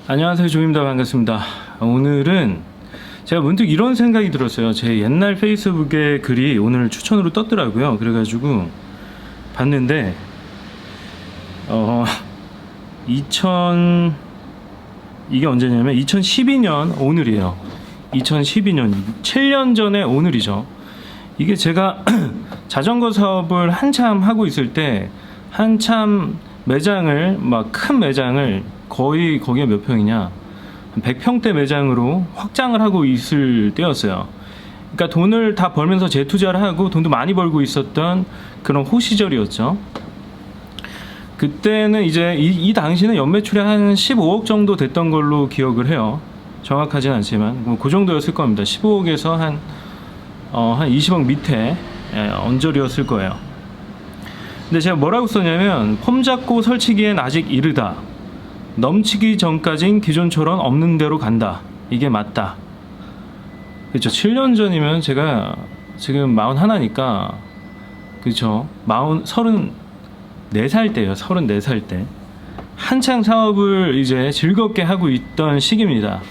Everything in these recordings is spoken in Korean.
안녕하세요, 조입니다. 반갑습니다. 오늘은 제가 문득 이런 생각이 들었어요. 제 옛날 페이스북에 글이 오늘 추천으로 떴더라고요. 그래가지고 봤는데 이게 언제냐면 2012년 오늘이에요. 2012년 7년 전에 오늘이죠. 이게 제가 자전거 사업을 한참 하고 있을 때 한참 매장을 큰 매장을 거의 거기가 몇 평이냐 100평대 매장으로 확장을 하고 있을 때였어요. 그러니까 돈을 다 벌면서 재투자를 하고 돈도 많이 벌고 있었던 그런 호시절이었죠. 그때는 이제 이 당시는 연매출이 한 15억 정도 됐던 걸로 기억을 해요. 정확하진 않지만 뭐 그 정도였을 겁니다. 15억에서 한 20억 밑에 언저리였을 거예요. 근데 제가 뭐라고 썼냐면 폼 잡고 설치기엔 아직 이르다. 넘치기 전까진 기존처럼 없는 대로 간다. 이게 맞다. 그렇죠. 7년 전이면 제가 지금 41이니까 그렇죠. 34살 때예요. 34살 때. 한창 사업을 이제 즐겁게 하고 있던 시기입니다.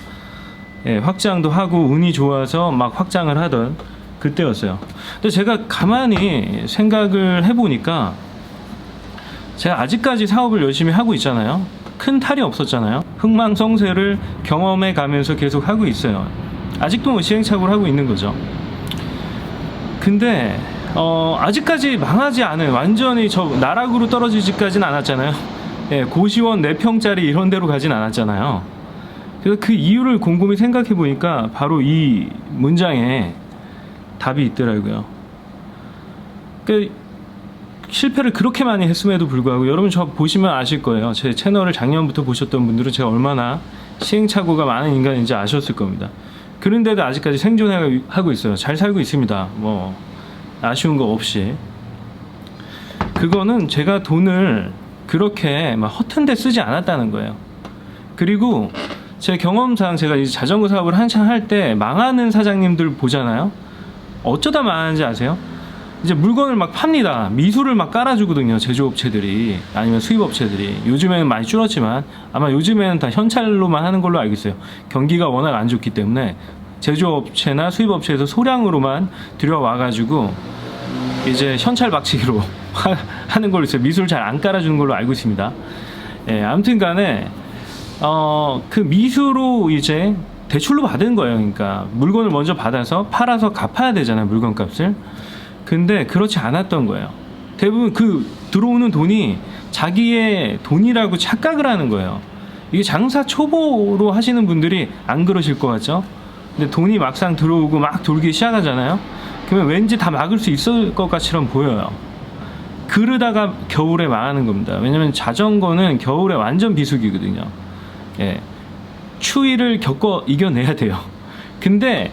예, 확장도 하고 운이 좋아서 막 확장을 하던 그때였어요. 근데 제가 가만히 생각을 해보니까 제가 아직까지 사업을 열심히 하고 있잖아요. 큰 탈이 없었잖아요. 흥망성쇠를 경험해 가면서 계속 하고 있어요. 아직도 뭐 시행착오를 하고 있는 거죠. 근데 아직까지 망하지 않은 완전히 저 나락으로 떨어지지까지는 않았잖아요. 예, 고시원 4평짜리 이런 데로 가진 않았잖아요. 그래서 그 이유를 곰곰이 생각해 보니까 바로 이 문장에 답이 있더라고요. 실패를 그렇게 많이 했음에도 불구하고 여러분 저 보시면 아실 거예요. 제 채널을 작년부터 보셨던 분들은 제가 얼마나 시행착오가 많은 인간인지 아셨을 겁니다. 그런데도 아직까지 생존하고 있어요. 잘 살고 있습니다. 뭐 아쉬운 거 없이. 그거는 제가 돈을 그렇게 막 허튼 데 쓰지 않았다는 거예요. 그리고 제 경험상 제가 이제 자전거 사업을 한창 할 때 망하는 사장님들 보잖아요. 어쩌다 망하는지 아세요? 이제 물건을 막 팝니다. 미술을 막 깔아주거든요. 제조업체들이 아니면 수입업체들이. 요즘에는 많이 줄었지만 아마 요즘에는 다 현찰로만 하는 걸로 알고 있어요. 경기가 워낙 안 좋기 때문에 제조업체나 수입업체에서 소량으로만 들여와가지고 이제 현찰 박치기로 하는 걸로 있어요. 미술 잘 안 깔아주는 걸로 알고 있습니다. 예, 아무튼 간에 그 미수로 이제 대출로 받은 거예요. 그러니까 물건을 먼저 받아서 팔아서 갚아야 되잖아요. 물건값을. 근데 그렇지 않았던 거예요. 대부분 그 들어오는 돈이 자기의 돈이라고 착각을 하는 거예요. 이게 장사 초보로 하시는 분들이 안 그러실 것 같죠? 근데 돈이 막상 들어오고 막 돌기 시작하잖아요. 그러면 왠지 다 막을 수 있을 것 같처럼 보여요. 그러다가 겨울에 망하는 겁니다. 왜냐면 자전거는 겨울에 완전 비수기거든요. 예. 추위를 겪어 이겨내야 돼요. 근데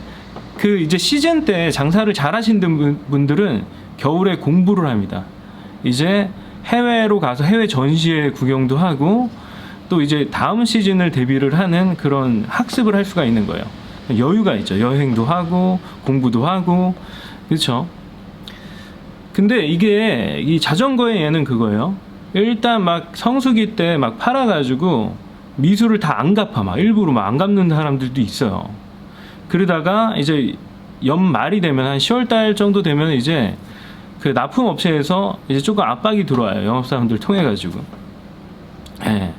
그 이제 시즌 때 장사를 잘 하시는 분들은 겨울에 공부를 합니다. 이제 해외로 가서 해외 전시회 구경도 하고 또 이제 다음 시즌을 대비를 하는 그런 학습을 할 수가 있는 거예요. 여유가 있죠. 여행도 하고 공부도 하고 그렇죠. 근데 이게 이 자전거의 얘는 그거예요. 일단 막 성수기 때 막 팔아가지고 미수를 다 안 갚아 막 일부러 막 안 갚는 사람들도 있어요. 그러다가 이제 연말이 되면 한 10월달 정도 되면 이제 그 납품 업체에서 이제 조금 압박이 들어와요. 영업사원들 통해 가지고. 예.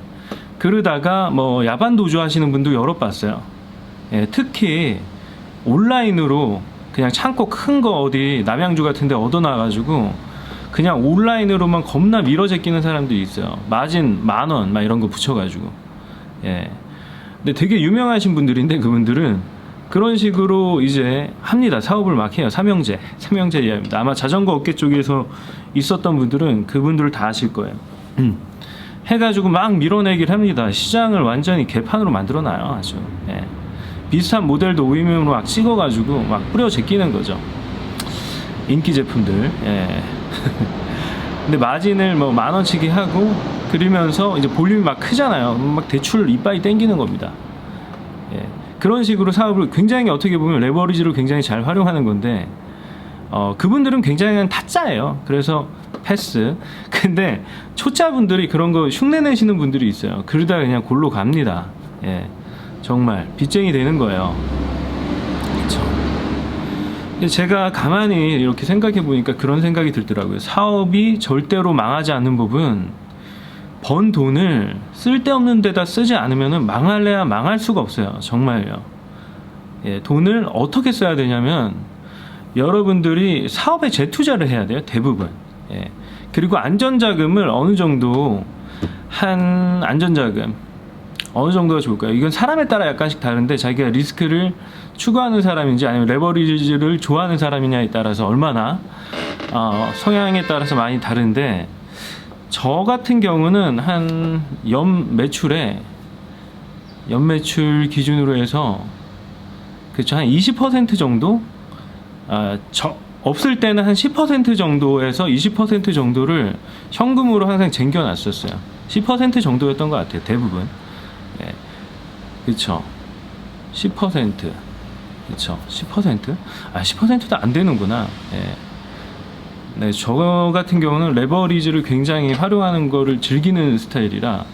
그러다가 뭐 야반 도주 하시는 분도 여러 봤어요. 예, 특히 온라인으로 그냥 창고 큰 거 어디 남양주 같은 데 얻어놔 가지고 그냥 온라인으로만 겁나 밀어 제끼는 사람들이 있어요. 마진 10,000원 막 이런 거 붙여 가지고. 예. 근데 되게 유명하신 분들인데 그분들은 그런 식으로 이제 합니다. 사업을 막 해요. 삼형제 이야기입니다. 아마 자전거 업계 쪽에서 있었던 분들은 그분들을 다 아실 거예요. 해가지고 막 밀어내기를 합니다. 시장을 완전히 개판으로 만들어놔요. 아주. 예. 비슷한 모델도 오이면으로 막 찍어가지고 막 뿌려 제끼는 거죠. 인기 제품들. 예. 근데 마진을 뭐 10,000원치기 하고 그러면서 이제 볼륨이 막 크잖아요. 막 대출 이빠이 땡기는 겁니다. 예. 그런 식으로 사업을 굉장히 어떻게 보면 레버리지로 굉장히 잘 활용하는 건데 그분들은 굉장히 타짜예요. 그래서 패스. 근데 초짜분들이 그런 거 흉내내시는 분들이 있어요. 그러다 그냥 골로 갑니다. 예, 정말 빚쟁이 되는 거예요. 그쵸. 제가 가만히 이렇게 생각해 보니까 그런 생각이 들더라고요. 사업이 절대로 망하지 않는 법은 번 돈을 쓸데없는 데다 쓰지 않으면 망할래야 망할 수가 없어요. 정말요. 예, 돈을 어떻게 써야 되냐면 여러분들이 사업에 재투자를 해야 돼요. 대부분. 예. 그리고 안전자금을 어느 정도 한 안전자금 어느 정도가 좋을까요? 이건 사람에 따라 약간씩 다른데 자기가 리스크를 추구하는 사람인지 아니면 레버리지를 좋아하는 사람이냐에 따라서 얼마나 성향에 따라서 많이 다른데 저 같은 경우는 한 연매출 기준으로 해서 그렇죠, 한 20% 정도 없을 때는 한 10% 정도에서 20% 정도를 현금으로 항상 쟁겨놨었어요. 10% 정도였던 것 같아요, 대부분. 예. 그쵸. 10%. 그쵸. 10%? 10%도 안 되는구나. 예. 네, 저 같은 경우는 레버리지를 굉장히 활용하는 거를 즐기는 스타일이라,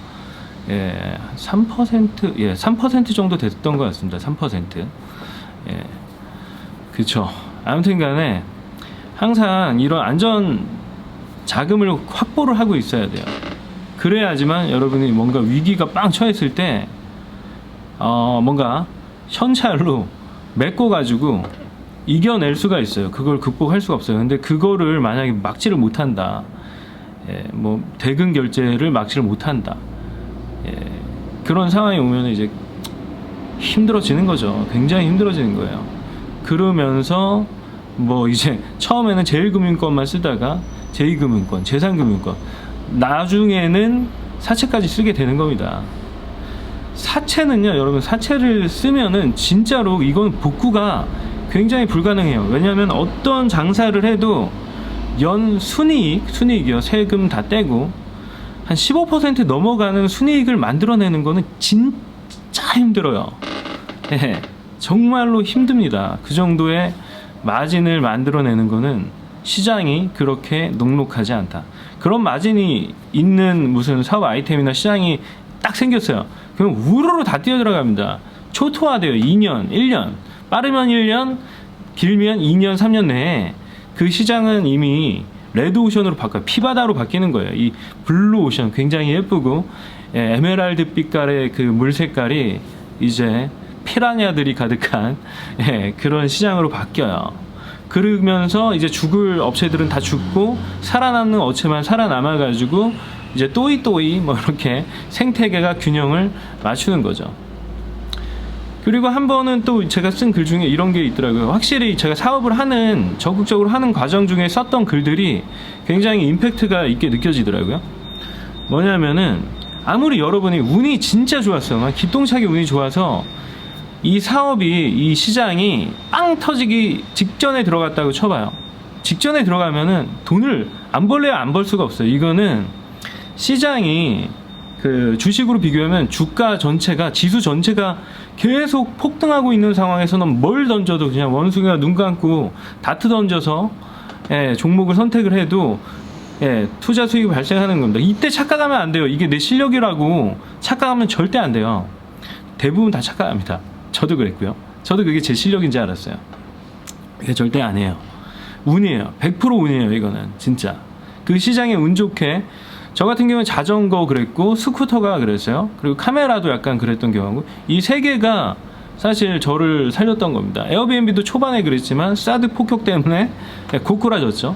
예, 3%, 예, 3% 정도 됐던 것 같습니다. 3%. 예. 그쵸. 아무튼 간에, 항상 이런 안전 자금을 확보를 하고 있어야 돼요. 그래야지만 여러분이 뭔가 위기가 빵 처했을 때 뭔가 현찰로 메꿔가지고 이겨낼 수가 있어요. 그걸 극복할 수가 없어요. 근데 그거를 만약에 막지를 못한다, 예, 뭐 대금 결제를 막지를 못한다, 예, 그런 상황이 오면 이제 힘들어지는 거죠. 굉장히 힘들어지는 거예요. 그러면서 뭐 이제 처음에는 제1금융권만 쓰다가 제2금융권, 제3금융권, 나중에는 사채까지 쓰게 되는 겁니다. 사채는요, 여러분, 사채를 쓰면은 진짜로 이건 복구가 굉장히 불가능해요. 왜냐하면 어떤 장사를 해도 연 순이익이요, 세금 다 떼고 한 15% 넘어가는 순이익을 만들어내는 거는 진짜 힘들어요. 예, 정말로 힘듭니다. 그 정도의 마진을 만들어내는 거는 시장이 그렇게 녹록하지 않다. 그런 마진이 있는 무슨 사업 아이템이나 시장이 딱 생겼어요. 그럼 우르르 다 뛰어들어갑니다. 초토화돼요. 2년, 1년, 빠르면 1년, 길면 2년, 3년 내에 그 시장은 이미 레드오션으로 바뀌어요. 피바다로 바뀌는 거예요. 이 블루오션, 굉장히 예쁘고, 예, 에메랄드 빛깔의 그 물 색깔이 이제 피라냐들이 가득한, 예, 그런 시장으로 바뀌어요. 그러면서 이제 죽을 업체들은 다 죽고 살아남는 업체만 살아남아가지고 이제 또이 뭐 이렇게 생태계가 균형을 맞추는 거죠. 그리고 한 번은 또 제가 쓴 글 중에 이런 게 있더라고요. 확실히 제가 사업을 하는, 적극적으로 하는 과정 중에 썼던 글들이 굉장히 임팩트가 있게 느껴지더라고요. 뭐냐면은 아무리 여러분이 운이 진짜 좋았어요. 기똥차게 운이 좋아서 이 사업이, 이 시장이 빵 터지기 직전에 들어갔다고 쳐봐요. 직전에 들어가면은 돈을 안 벌래야 안 벌 수가 없어요. 이거는 시장이 그 주식으로 비교하면 주가 전체가, 지수 전체가 계속 폭등하고 있는 상황에서는 뭘 던져도 그냥 원숭이가 눈 감고 다트 던져서, 예, 종목을 선택을 해도, 예, 투자 수익이 발생하는 겁니다. 이때 착각하면 안 돼요. 이게 내 실력이라고 착각하면 절대 안 돼요. 대부분 다 착각합니다. 저도 그랬고요. 저도 그게 제 실력인 줄 알았어요. 그게 절대 안 해요. 운이에요. 100% 운이에요. 이거는 진짜. 그 시장에 운 좋게, 저 같은 경우는 자전거 그랬고 스쿠터가 그랬어요. 그리고 카메라도 약간 그랬던 경우고, 이 세 개가 사실 저를 살렸던 겁니다. 에어비앤비도 초반에 그랬지만 사드 폭격 때문에 고꾸라졌죠.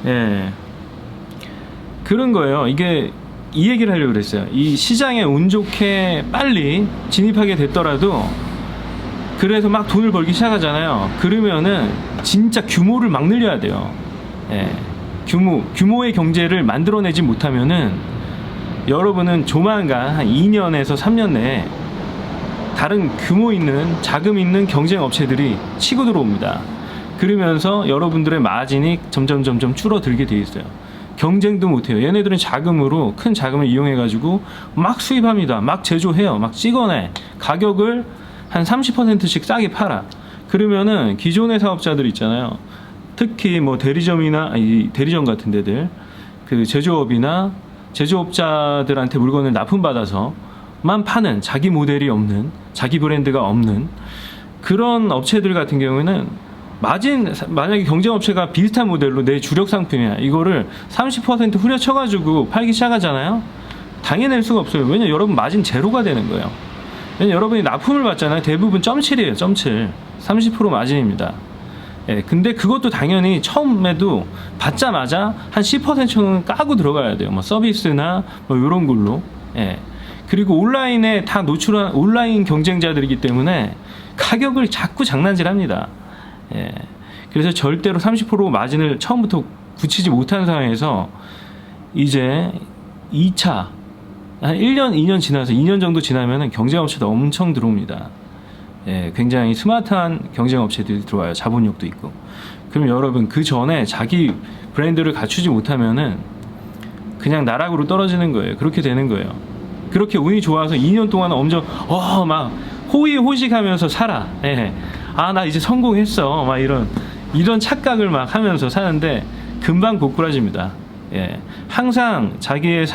예, 그런 거예요. 이게 이 얘기를 하려고 그랬어요. 이 시장에 운 좋게 빨리 진입하게 됐더라도, 그래서 막 돈을 벌기 시작하잖아요. 그러면은 진짜 규모를 막 늘려야 돼요. 예, 규모의 경제를 만들어내지 못하면은 여러분은 조만간 한 2년에서 3년 내에 다른 규모 있는, 자금 있는 경쟁 업체들이 치고 들어옵니다. 그러면서 여러분들의 마진이 점점 줄어들게 돼 있어요. 경쟁도 못해요. 얘네들은 자금으로, 큰 자금을 이용해가지고 막 수입합니다. 막 제조해요. 막 찍어내. 가격을 한 30%씩 싸게 팔아. 그러면은 기존의 사업자들 있잖아요. 특히 뭐 대리점이나, 대리점 같은 데들, 그 제조업이나 제조업자들한테 물건을 납품받아서 파는, 자기 모델이 없는, 자기 브랜드가 없는 그런 업체들 같은 경우에는 만약에 경쟁업체가 비슷한 모델로 내 주력 상품이야, 이거를 30% 후려쳐가지고 팔기 시작하잖아요. 당해낼 수가 없어요. 왜냐면 여러분 마진 제로가 되는 거예요. 왜냐면 여러분이 납품을 받잖아요. 대부분 0.7이에요. 0.7. 30% 마진입니다. 예, 근데 그것도 당연히 처음에도 받자마자 한 10%는 까고 들어가야 돼요. 뭐 서비스나 뭐 이런 걸로. 예. 그리고 온라인에 다 노출한 온라인 경쟁자들이기 때문에 가격을 자꾸 장난질합니다. 예. 그래서 절대로 30% 마진을 처음부터 붙이지 못한 상황에서 이제 2차 한 1년, 2년 지나서 2년 정도 지나면은 경쟁업체도 엄청 들어옵니다. 예, 굉장히 스마트한 경쟁업체들이 들어와요. 자본력도 있고. 그럼 여러분 그 전에 자기 브랜드를 갖추지 못하면은 그냥 나락으로 떨어지는 거예요. 그렇게 되는 거예요. 그렇게 운이 좋아서 2년 동안 엄청 막 호의호식하면서 살아. 예. 아, 나 이제 성공했어. 막 이런 착각을 막 하면서 사는데 금방 고꾸라집니다. 예. 항상 자기의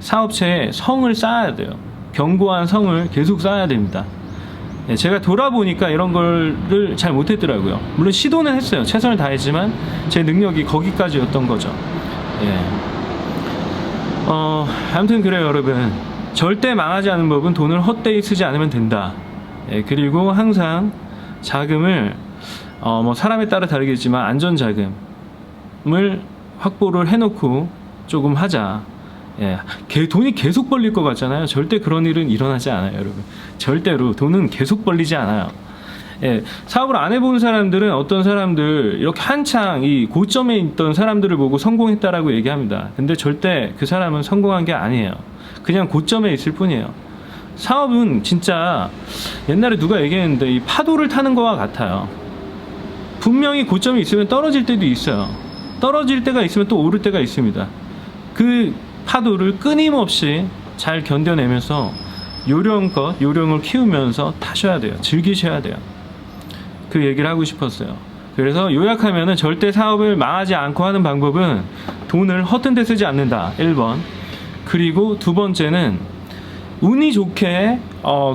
사업체에 성을 쌓아야 돼요. 견고한 성을 계속 쌓아야 됩니다. 예, 제가 돌아보니까 이런 거를 잘 못했더라고요. 물론 시도는 했어요. 최선을 다했지만 제 능력이 거기까지였던 거죠. 예. 아무튼 그래요, 여러분. 절대 망하지 않는 법은 돈을 헛되이 쓰지 않으면 된다. 예, 그리고 항상 자금을 뭐 사람에 따라 다르겠지만 안전 자금을 확보를 해놓고 조금 하자. 예, 돈이 계속 벌릴 것 같잖아요. 절대 그런 일은 일어나지 않아요, 여러분. 절대로 돈은 계속 벌리지 않아요. 예, 사업을 안 해본 사람들은 어떤 사람들 이렇게 한창 이 고점에 있던 사람들을 보고 성공했다라고 얘기합니다. 근데 절대 그 사람은 성공한 게 아니에요. 그냥 고점에 있을 뿐이에요. 사업은 진짜 옛날에 누가 얘기했는데 이 파도를 타는 거와 같아요. 분명히 고점이 있으면 떨어질 때도 있어요. 떨어질 때가 있으면 또 오를 때가 있습니다. 그 파도를 끊임없이 잘 견뎌내면서 요령을 키우면서 타셔야 돼요. 즐기셔야 돼요. 그 얘기를 하고 싶었어요. 그래서 요약하면은 절대 사업을 망하지 않고 하는 방법은 돈을 허튼 데 쓰지 않는다. 1번. 그리고 두 번째는 운이 좋게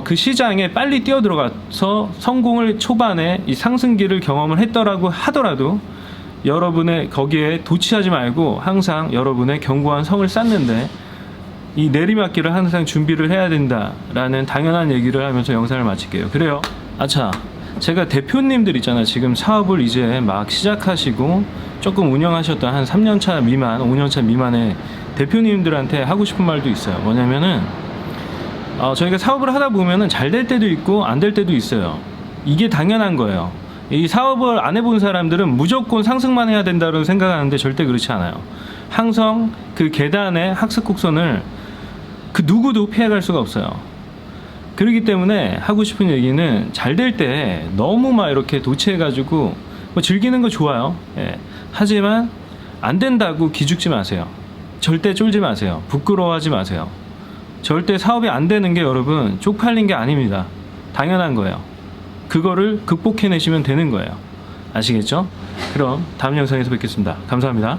그 시장에 빨리 뛰어들어가서 성공을 초반에 이 상승기를 경험을 했더라고 하더라도 여러분의 거기에 도취하지 말고 항상 여러분의 견고한 성을 쌓는데 이 내리막길을 항상 준비를 해야 된다라는 당연한 얘기를 하면서 영상을 마칠게요. 그래요. 아차, 제가 대표님들 있잖아요. 지금 사업을 이제 막 시작하시고 조금 운영하셨던 한 3년차 미만, 5년차 미만의 대표님들한테 하고 싶은 말도 있어요. 뭐냐면은 저희가 사업을 하다 보면은 잘 될 때도 있고 안 될 때도 있어요. 이게 당연한 거예요. 이 사업을 안 해본 사람들은 무조건 상승만 해야 된다고 생각하는데 절대 그렇지 않아요. 항상 그 계단의 학습 곡선을 그 누구도 피해갈 수가 없어요. 그렇기 때문에 하고 싶은 얘기는 잘 될 때 너무 막 이렇게 도취해가지고 뭐 즐기는 거 좋아요. 예. 하지만 안 된다고 기죽지 마세요. 절대 쫄지 마세요. 부끄러워하지 마세요. 절대 사업이 안 되는 게 여러분 쪽팔린 게 아닙니다. 당연한 거예요. 그거를 극복해내시면 되는 거예요. 아시겠죠? 그럼 다음 영상에서 뵙겠습니다. 감사합니다.